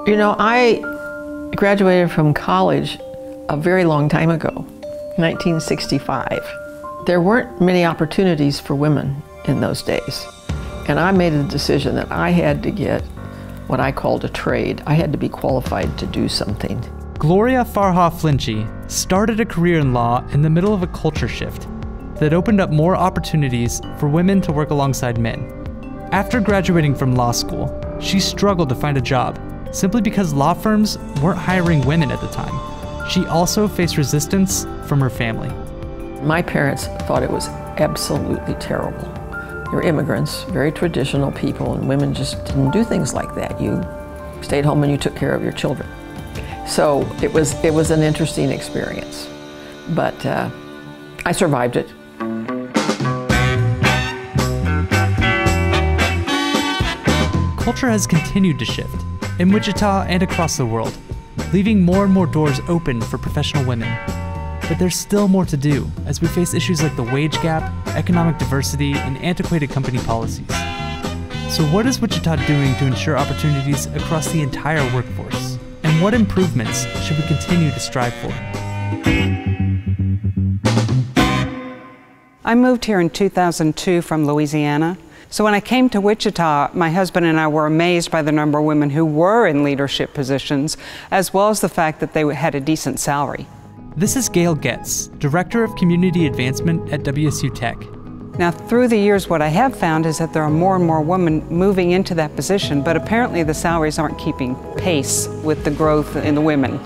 You know, I graduated from college a very long time ago, 1965. There weren't many opportunities for women in those days. And I made a decision that I had to get what I called a trade. I had to be qualified to do something. Gloria Farha Flinchy started a career in law in the middle of a culture shift that opened up more opportunities for women to work alongside men. After graduating from law school, she struggled to find a job simply because law firms weren't hiring women at the time. She also faced resistance from her family. My parents thought it was absolutely terrible. They were immigrants, very traditional people, and women just didn't do things like that. You stayed home and you took care of your children. So it was an interesting experience, but I survived it. Culture has continued to shift in Wichita and across the world, leaving more and more doors open for professional women. But there's still more to do as we face issues like the wage gap, economic diversity, and antiquated company policies. So what is Wichita doing to ensure opportunities across the entire workforce? And what improvements should we continue to strive for? I moved here in 2002 from Louisiana. So when I came to Wichita, my husband and I were amazed by the number of women who were in leadership positions, as well as the fact that they had a decent salary. This is Gail Getz, Director of Community Advancement at WSU Tech. Now, through the years, what I have found is that there are more and more women moving into that position, but apparently the salaries aren't keeping pace with the growth in the women.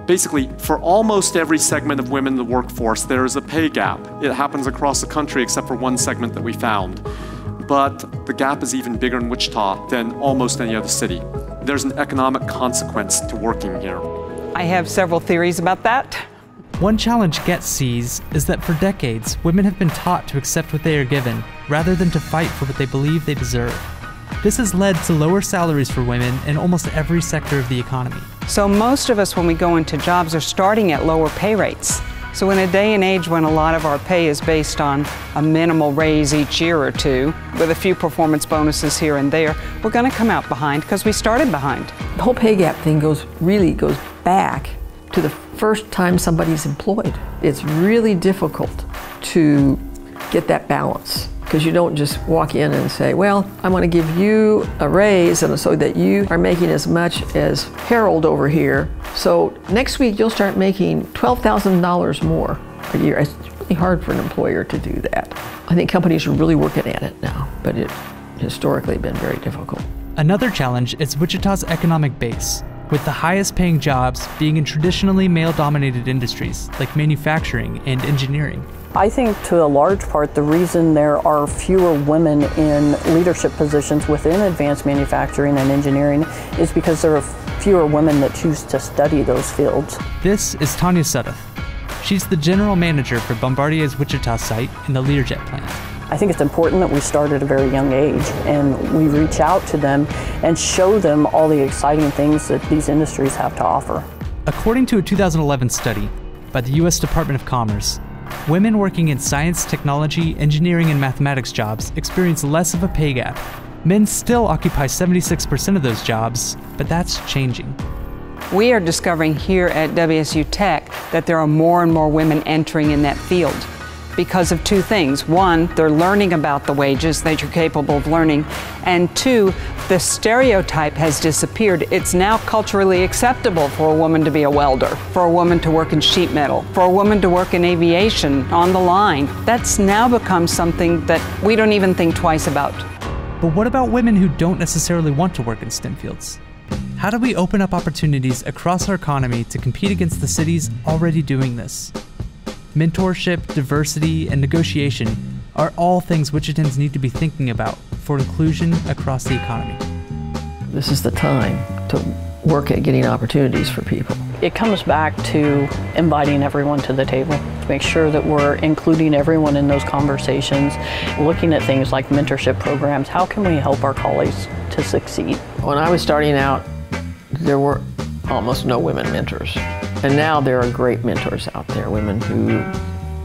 Basically, for almost every segment of women in the workforce, there is a pay gap. It happens across the country except for one segment that we found. But the gap is even bigger in Wichita than almost any other city. There's an economic consequence to working here. I have several theories about that. One challenge Getz sees is that for decades, women have been taught to accept what they are given, rather than to fight for what they believe they deserve. This has led to lower salaries for women in almost every sector of the economy. So most of us, when we go into jobs, are starting at lower pay rates. So in a day and age when a lot of our pay is based on a minimal raise each year or two, with a few performance bonuses here and there, we're going to come out behind because we started behind. The whole pay gap thing really goes back to the first time somebody's employed. It's really difficult to get that balance because you don't just walk in and say, well, I want to give you a raise and so that you are making as much as Harold over here. So next week you'll start making $12,000 more a year. It's really hard for an employer to do that. I think companies are really working at it now, but it historically been very difficult. Another challenge is Wichita's economic base, with the highest paying jobs being in traditionally male-dominated industries like manufacturing and engineering. I think to a large part the reason there are fewer women in leadership positions within advanced manufacturing and engineering is because there are fewer women that choose to study those fields. This is Tanya Sudduth. She's the general manager for Bombardier's Wichita site in the Learjet plant. I think it's important that we start at a very young age and we reach out to them and show them all the exciting things that these industries have to offer. According to a 2011 study by the U.S. Department of Commerce, women working in science, technology, engineering, and mathematics jobs experience less of a pay gap. Men still occupy 76% of those jobs, but that's changing. We are discovering here at WSU Tech that there are more and more women entering in that field because of two things. One, they're learning about the wages that you're capable of learning, and two, the stereotype has disappeared. It's now culturally acceptable for a woman to be a welder, for a woman to work in sheet metal, for a woman to work in aviation, on the line. That's now become something that we don't even think twice about. But what about women who don't necessarily want to work in STEM fields? How do we open up opportunities across our economy to compete against the cities already doing this? Mentorship, diversity, and negotiation are all things Wichitans need to be thinking about for inclusion across the economy. This is the time to work at getting opportunities for people. It comes back to inviting everyone to the table, to make sure that we're including everyone in those conversations, looking at things like mentorship programs. How can we help our colleagues to succeed? When I was starting out, there were almost no women mentors. And now there are great mentors out there, women who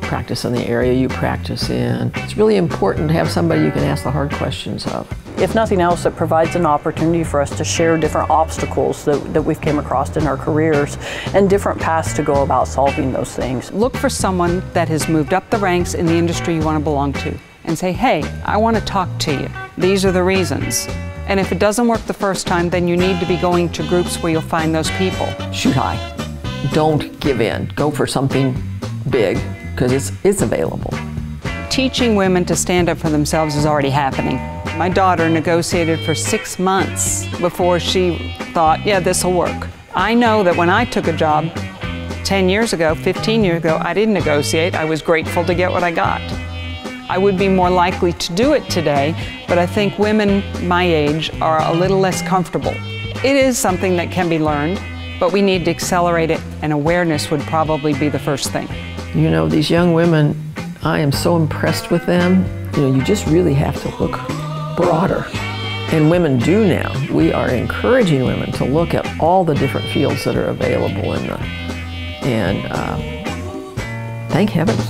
practice in the area you practice in. It's really important to have somebody you can ask the hard questions of. If nothing else, it provides an opportunity for us to share different obstacles that we've came across in our careers and different paths to go about solving those things. Look for someone that has moved up the ranks in the industry you want to belong to and say, hey, I want to talk to you. These are the reasons. And if it doesn't work the first time, then you need to be going to groups where you'll find those people. Shoot high. Don't give in. Go for something big, because it's available. Teaching women to stand up for themselves is already happening. My daughter negotiated for 6 months before she thought, yeah, this will work. I know that when I took a job 10 years ago, 15 years ago, I didn't negotiate. I was grateful to get what I got. I would be more likely to do it today, but I think women my age are a little less comfortable. It is something that can be learned, but we need to accelerate it, and awareness would probably be the first thing. You know, these young women, I am so impressed with them. You know, you just really have to look broader. And women do now. We are encouraging women to look at all the different fields that are available and thank heavens.